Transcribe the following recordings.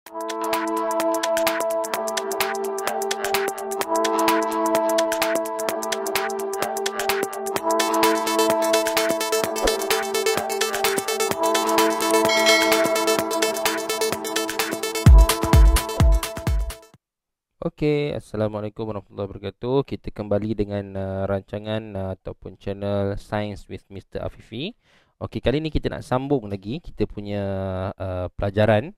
Okey, Assalamualaikum warahmatullahi wabarakatuh. Kita kembali dengan rancangan ataupun channel Science with Mr. Afifi. Okey, kali ni kita nak sambung lagi kita punya pelajaran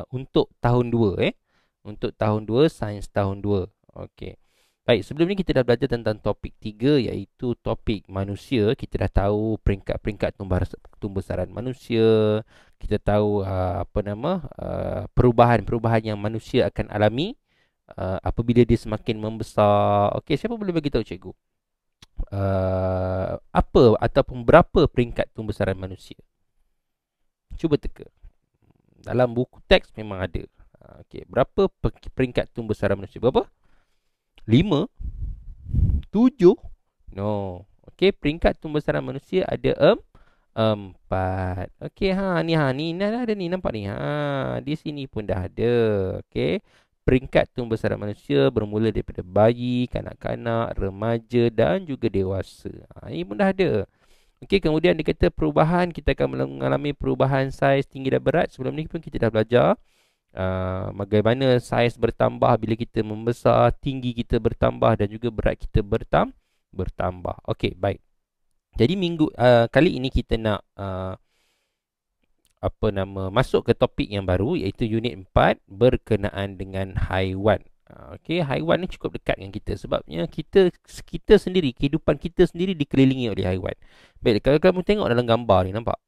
untuk tahun 2 Untuk tahun 2, Sains tahun 2. Okey. Baik, sebelum ni kita dah belajar tentang topik 3 iaitu topik manusia. Kita dah tahu peringkat-peringkat tumbuh-besaran manusia. Kita tahu perubahan-perubahan yang manusia akan alami apabila dia semakin membesar. Okey, siapa boleh bagi tahu cikgu? Apa ataupun berapa peringkat pembesaran manusia? Cuba teka. Dalam buku teks memang ada. Okey, berapa peringkat pembesaran manusia? Berapa? 5? 7? No. Okey, peringkat pembesaran manusia ada 4. Okey, ni dah ada ni, nampak ni. Di sini pun dah ada. Okey. Peringkat pembesaran manusia bermula daripada bayi, kanak-kanak, remaja dan juga dewasa. Ini pun dah ada. Okey, kemudian dia kata perubahan, kita akan mengalami perubahan saiz tinggi dan berat. Sebelum ni pun kita dah belajar bagaimana saiz bertambah bila kita membesar, tinggi kita bertambah dan juga berat kita bertambah. Okey, baik. Jadi kali ini kita nak masuk ke topik yang baru iaitu unit 4 berkenaan dengan haiwan. Okey, haiwan ni cukup dekat dengan kita sebabnya kita sendiri, kehidupan kita sendiri dikelilingi oleh haiwan. Baik, kalau kamu tengok dalam gambar ni, nampak?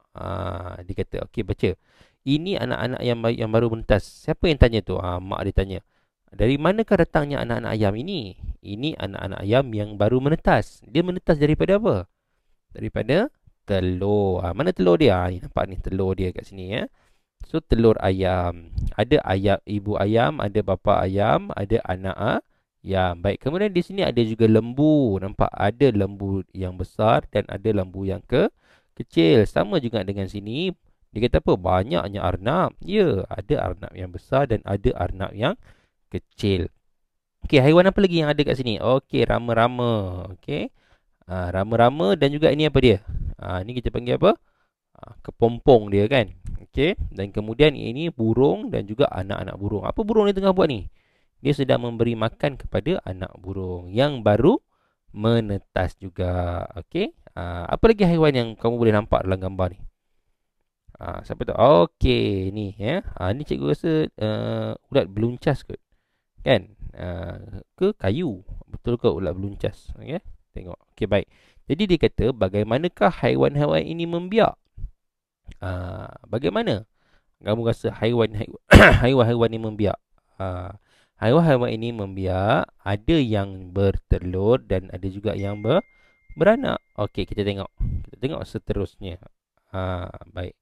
Dia kata, okey, baca. Ini anak-anak yang baru menetas. Siapa yang tanya tu? Mak dia tanya. Dari manakah datangnya anak-anak ayam ini? Ini anak-anak ayam yang baru menetas. Dia menetas daripada apa? Daripada telur. Mana telur dia? Ni nampak ni telur dia kat sini ya. So telur ayam. Ada ayam, ibu ayam, ada bapa ayam, ada anak ayam. Baik, kemudian di sini ada juga lembu. Nampak ada lembu yang besar dan ada lembu yang kecil. Sama juga dengan sini. Dia kata apa? Banyaknya arnab. Ya, ada arnab yang besar dan ada arnab yang kecil. Okey, haiwan apa lagi yang ada kat sini? Okey, rama-rama. Okey. Rama-rama dan juga ini apa dia? Ini kita panggil apa? Kepompong dia kan. Okey. Dan kemudian ini burung dan juga anak-anak burung. Apa burung ni tengah buat ni? Dia sedang memberi makan kepada anak burung yang baru menetas juga. Okey. Apa lagi haiwan yang kamu boleh nampak dalam gambar ni? Siapa tahu? Okey, ni ya. Ni cikgu rasa ulat beluncas kot. Kan? Ke kayu. Betul ke ulat beluncas? Okey. Tengok. Okey, baik. Jadi dia kata bagaimanakah haiwan-haiwan ini membiak? Bagaimana kamu rasa haiwan-haiwan ini membiak? Haiwan-haiwan ini membiak. Ada yang bertelur dan ada juga yang beranak. Okey, kita tengok. Kita tengok seterusnya. Baik.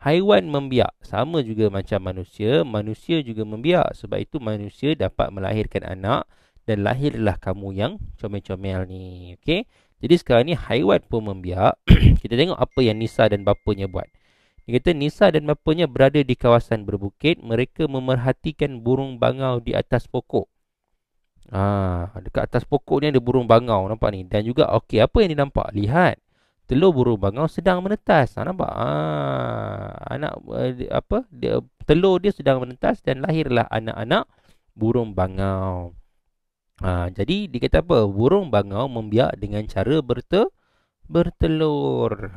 Haiwan membiak sama juga macam manusia. Manusia juga membiak. Sebab itu manusia dapat melahirkan anak dan lahirlah kamu yang comel-comel ni. Okey. Jadi sekarang ni haiwan pun membiak. Kita tengok apa yang Nisa dan bapanya buat. Dia kata Nisa dan bapanya berada di kawasan berbukit. Mereka memerhatikan burung bangau di atas pokok. Dekat atas pokok ni ada burung bangau, nampak ni. Dan juga okey, apa yang dia nampak? Lihat. Telur burung bangau sedang menetas. Nampak? Telur dia sedang menetas dan lahirlah anak-anak burung bangau. Jadi dikata apa? Burung bangau membiak dengan cara bertelur.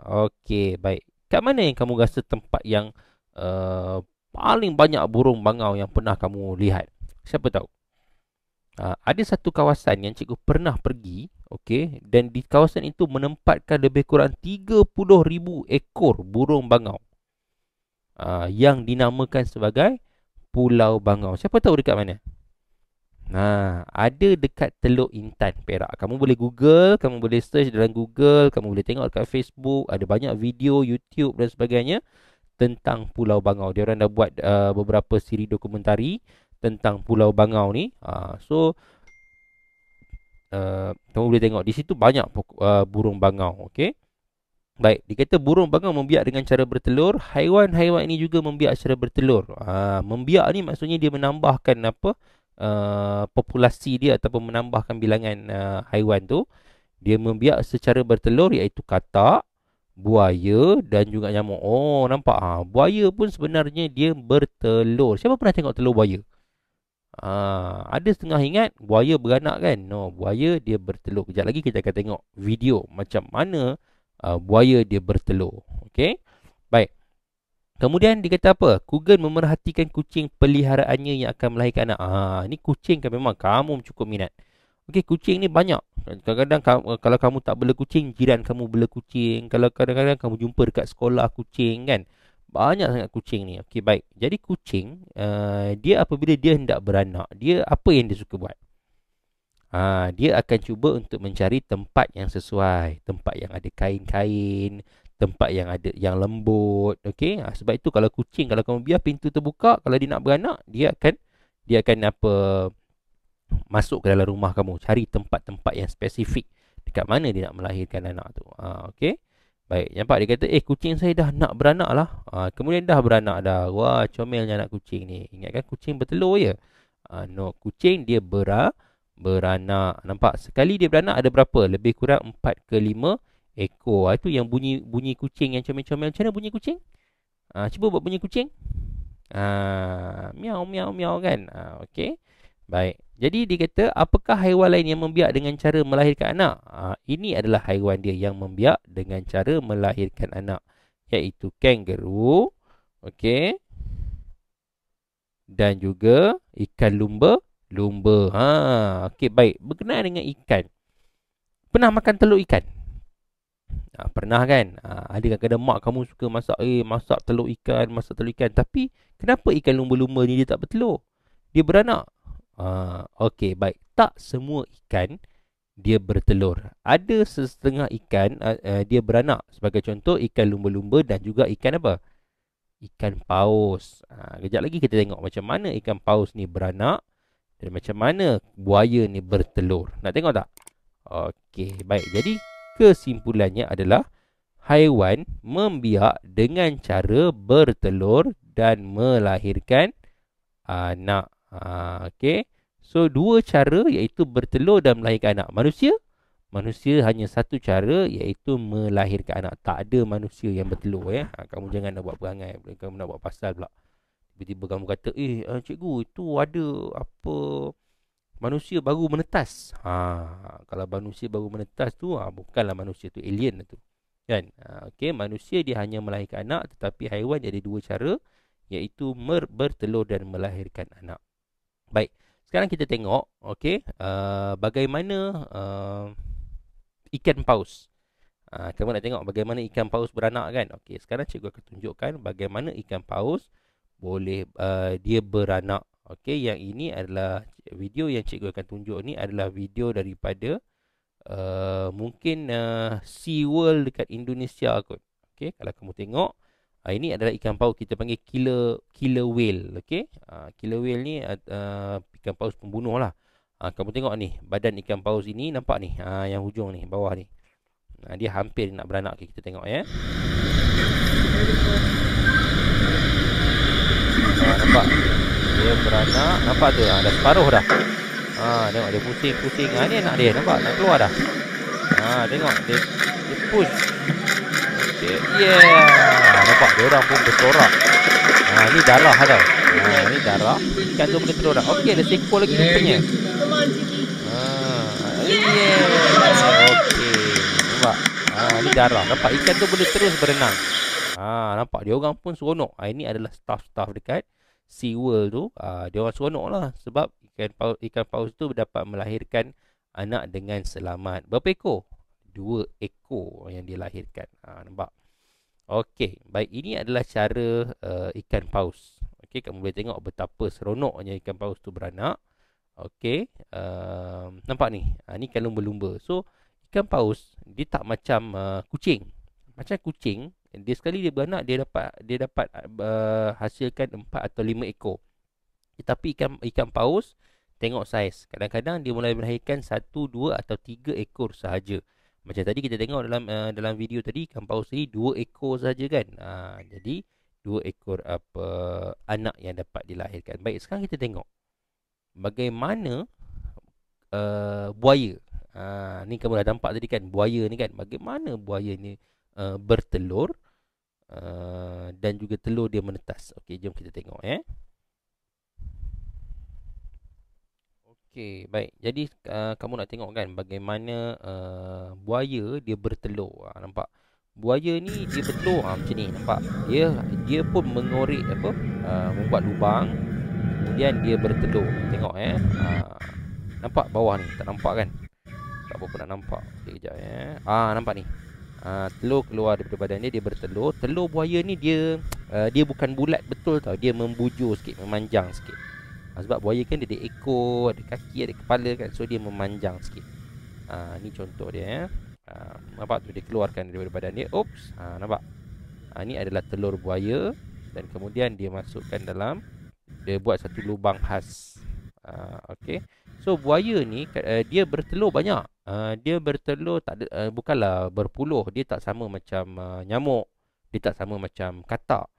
Okey, baik. Kat mana yang kamu rasa tempat yang paling banyak burung bangau yang pernah kamu lihat? Siapa tahu? Ada satu kawasan yang cikgu pernah pergi, okey, dan di kawasan itu menempatkan lebih kurang 30,000 ekor burung bangau. Yang dinamakan sebagai Pulau Bangau. Siapa tahu dekat mana? Ada dekat Teluk Intan, Perak. Kamu boleh Google, kamu boleh search dalam Google, kamu boleh tengok dekat Facebook, ada banyak video, YouTube dan sebagainya tentang Pulau Bangau. Dia orang dah buat beberapa siri dokumentari tentang Pulau Bangau ni. Kamu boleh tengok di situ banyak burung bangau, okey. Baik, dikata burung bangau membiak dengan cara bertelur. Haiwan-haiwan ini juga membiak secara bertelur. Membiak ni maksudnya dia menambahkan apa? Populasi dia ataupun menambahkan bilangan haiwan tu. Dia membiak secara bertelur iaitu katak, buaya dan juga nyamuk. Oh, nampak? Buaya pun sebenarnya dia bertelur. Siapa pernah tengok telur buaya? Ada setengah ingat buaya beranak kan? No, buaya dia bertelur. Kejap lagi kita akan tengok video macam mana buaya dia bertelur. Okey. Baik. Kemudian dikata apa? Kugen memerhatikan kucing peliharaannya yang akan melahirkan anak. Ni kucing kan memang kamu cukup minat. Okey, kucing ni banyak. Kadang-kadang kalau kamu tak bela kucing, jiran kamu bela kucing. Kalau kadang-kadang kamu jumpa dekat sekolah kucing kan. Banyak sangat kucing ni. Okey, baik. Jadi kucing, dia apabila dia hendak beranak, dia apa yang dia suka buat? Dia akan cuba untuk mencari tempat yang sesuai, tempat yang ada kain-kain, tempat yang ada yang lembut. Okey, sebab itu kalau kucing, kalau kamu biar pintu terbuka, kalau dia nak beranak, dia akan apa, masuk ke dalam rumah kamu, cari tempat-tempat yang spesifik dekat mana dia nak melahirkan anak tu. Okey. Baik, nampak dia kata, kucing saya dah nak beranak lah. Kemudian dah beranak dah. Wah, comelnya anak kucing ni. Ingatkan kucing bertelur je. No, kucing dia beranak. Nampak? Sekali dia beranak ada berapa? Lebih kurang 4 ke 5 ekor. Itu yang bunyi kucing yang comel-comel. Macam mana bunyi kucing? Cuba buat bunyi kucing. Miau, miau, miau kan? Okey. Baik. Jadi dia kata, apakah haiwan lain yang membiak dengan cara melahirkan anak? Ini adalah haiwan dia yang membiak dengan cara melahirkan anak. Iaitu kangaroo. Okey. Dan juga ikan lumba. Okey, baik. Berkenaan dengan ikan. Pernah makan telur ikan? Pernah kan? Ada kadang-kadang mak kamu suka masak telur ikan, masak telur ikan. Tapi kenapa ikan lumba-lumba ni dia tak bertelur? Dia beranak. Okey, baik. Tak semua ikan dia bertelur. Ada setengah ikan dia beranak. Sebagai contoh, ikan lumba-lumba dan juga ikan apa? Ikan paus. Kejap lagi kita tengok macam mana ikan paus ni beranak dan macam mana buaya ni bertelur. Nak tengok tak? Okey, baik. Jadi, kesimpulannya adalah haiwan membiak dengan cara bertelur dan melahirkan anak. Okey. So, dua cara iaitu bertelur dan melahirkan anak. Manusia hanya satu cara iaitu melahirkan anak. Tak ada manusia yang bertelur ya. Kamu jangan nak buat perangai, kamu nak buat pasal pula. Tiba-tiba kamu kata, cikgu, itu ada apa, manusia baru menetas. Kalau manusia baru menetas tu, bukanlah manusia tu, alien tu. Kan? Okey, manusia dia hanya melahirkan anak, tetapi haiwan dia ada dua cara iaitu bertelur dan melahirkan anak. Baik, sekarang kita tengok, okey, bagaimana ikan paus. Kamu nak tengok bagaimana ikan paus beranak kan? Okey, sekarang cikgu akan tunjukkan bagaimana ikan paus boleh dia beranak. Okey, yang ini adalah video yang cikgu akan tunjuk ni adalah video daripada mungkin Sea World dekat Indonesia kot. Okey, kalau kamu tengok, ini adalah ikan paus, kita panggil killer whale. Okey, killer whale ni ikan paus pembunuh lah. Kamu tengok ni, badan ikan paus ini nampak ni, yang hujung ni, bawah ni. Dia hampir nak beranak. Okay, kita tengok ya. Nampak? Dia beranak. Nampak tu? Dah separuh dah. Tengok dia pusing-pusing. Ni anak dia. Nampak? Nak keluar dah. Tengok. Dia push. Okay. Yeah. Nampak? Dia orang pun bersorak. Ni darah tau. Ni darah. Ikan tu boleh telur dah. Okey, ada seekor lagi rupanya. Yeah. Okey. Nampak? Ni darah. Nampak? Ikan tu boleh terus berenang. Nampak? Dia orang pun seronok. Ini adalah staff-staff dekat Sea World tu. Dia orang seronok lah. Sebab ikan paus tu dapat melahirkan anak dengan selamat. Berapa ekor? 2 ekor yang dilahirkan. Nampak? Okey. Baik. Ini adalah cara ikan paus. Okey. Kamu boleh tengok betapa seronoknya ikan paus tu beranak. Okey. Nampak ni? Ni ikan lumba-lumba. So, ikan paus dia tak macam kucing. Macam kucing, dia sekali dia beranak dia dapat hasilkan 4 atau 5 ekor. Tetapi ikan paus tengok saiz. Kadang-kadang dia mulai melahirkan 1, 2 atau 3 ekor sahaja. Macam tadi kita tengok dalam video tadi, ikan paus ni 2 ekor saja kan. Jadi 2 ekor anak yang dapat dilahirkan. Baik, sekarang kita tengok bagaimana buaya. Ni kamu dah nampak tadi kan, buaya ni kan. Bagaimana buaya ni bertelur dan juga telur dia menetas. Okey, jom kita tengok Okey, baik. Jadi kamu nak tengok kan bagaimana buaya dia bertelur. Nampak? Buaya ni dia bertelur macam ni, nampak? Dia pun mengorek membuat lubang, kemudian dia bertelur. Tengok nampak bawah ni? Tak nampak kan? Tak apa nak nampak. Okey, kejap nampak ni. Telur keluar daripada badan dia bertelur. Telur buaya ni dia bukan bulat betul tau. Dia membujur sikit, memanjang sikit. Sebab buaya kan dia ada ekor, ada kaki, ada kepala kan. So dia memanjang sikit. Ni contoh dia nampak tu, dia keluarkan daripada badan dia. Oops, nampak? Ni adalah telur buaya. Dan kemudian dia masukkan dalam, dia buat satu lubang khas. Okey. So buaya ni dia bertelur banyak. Dia bertelur tak ada, bukanlah berpuluh. Dia tak sama macam nyamuk. Dia tak sama macam katak.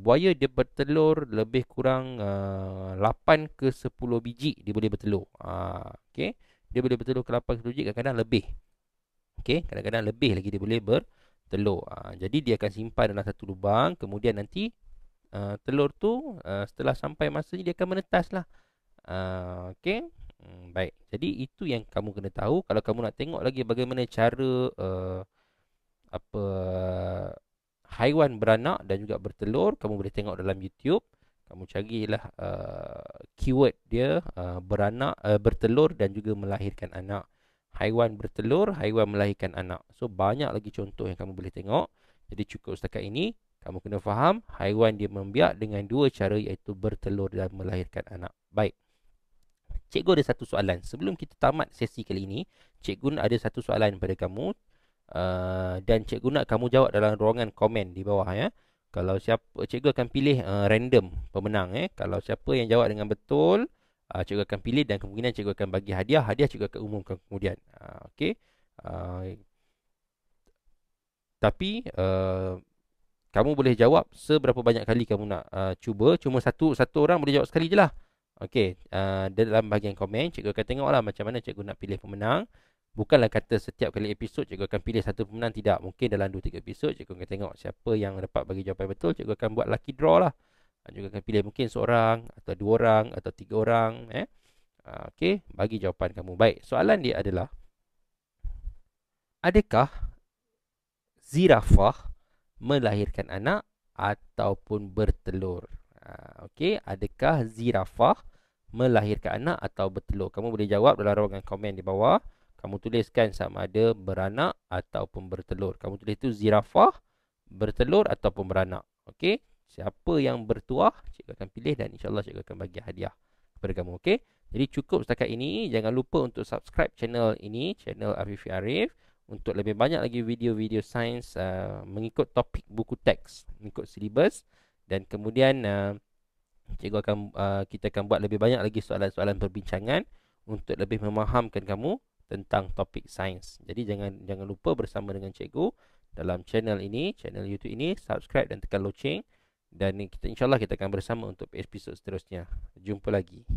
Buaya dia bertelur lebih kurang 8 ke 10 biji dia boleh bertelur. Okey. Dia boleh bertelur ke 8 ke 10 biji, kadang-kadang lebih. Okey, kadang-kadang lebih lagi dia boleh bertelur. Jadi dia akan simpan dalam satu lubang, kemudian nanti telur tu setelah sampai masanya dia akan menetas lah. Okey. Baik. Jadi itu yang kamu kena tahu. Kalau kamu nak tengok lagi bagaimana cara haiwan beranak dan juga bertelur, kamu boleh tengok dalam YouTube. Kamu carilah keyword dia beranak, bertelur dan juga melahirkan anak. Haiwan bertelur, haiwan melahirkan anak. So banyak lagi contoh yang kamu boleh tengok. Jadi cukup setakat ini. Kamu kena faham haiwan dia membiak dengan dua cara, iaitu bertelur dan melahirkan anak. Baik. Cikgu ada satu soalan. Sebelum kita tamat sesi kali ini, cikgu ada satu soalan kepada kamu. Dan cikgu nak kamu jawab dalam ruangan komen di bawah Kalau siapa, cikgu akan pilih random pemenang Kalau siapa yang jawab dengan betul, cikgu akan pilih dan kemungkinan cikgu akan bagi hadiah. Hadiah cikgu akan umumkan kemudian. Okey. Tapi kamu boleh jawab seberapa banyak kali kamu nak cuba. Cuma satu orang boleh jawab sekali je lah. Okey. Dalam bahagian komen, cikgu akan tengoklah macam mana cikgu nak pilih pemenang. Bukanlah kata setiap kali episod cikgu akan pilih satu pemenang, tidak. Mungkin dalam 2-3 episod cikgu akan tengok siapa yang dapat bagi jawapan betul. Cikgu akan buat lucky draw lah. Cikgu akan pilih mungkin seorang atau 2 orang atau 3 orang Okey, bagi jawapan kamu. Baik, soalan dia adalah, adakah zirafah melahirkan anak ataupun bertelur? Okey, adakah zirafah melahirkan anak atau bertelur? Kamu boleh jawab dalam ruangan komen di bawah. Kamu tuliskan sama ada beranak ataupun bertelur. Kamu tulis tu zirafah, bertelur ataupun beranak. Okey, siapa yang bertuah, cikgu akan pilih dan insyaAllah cikgu akan bagi hadiah kepada kamu. Okey, jadi cukup setakat ini. Jangan lupa untuk subscribe channel ini, channel Afifi Arif, untuk lebih banyak lagi video-video sains mengikut topik buku teks, mengikut silibus. Dan kemudian cikgu kita akan buat lebih banyak lagi soalan-soalan perbincangan untuk lebih memahamkan kamu tentang topik sains. Jadi jangan lupa bersama dengan cikgu dalam channel ini, channel YouTube ini, subscribe dan tekan loceng. Dan insyaAllah kita akan bersama untuk episod seterusnya. Jumpa lagi.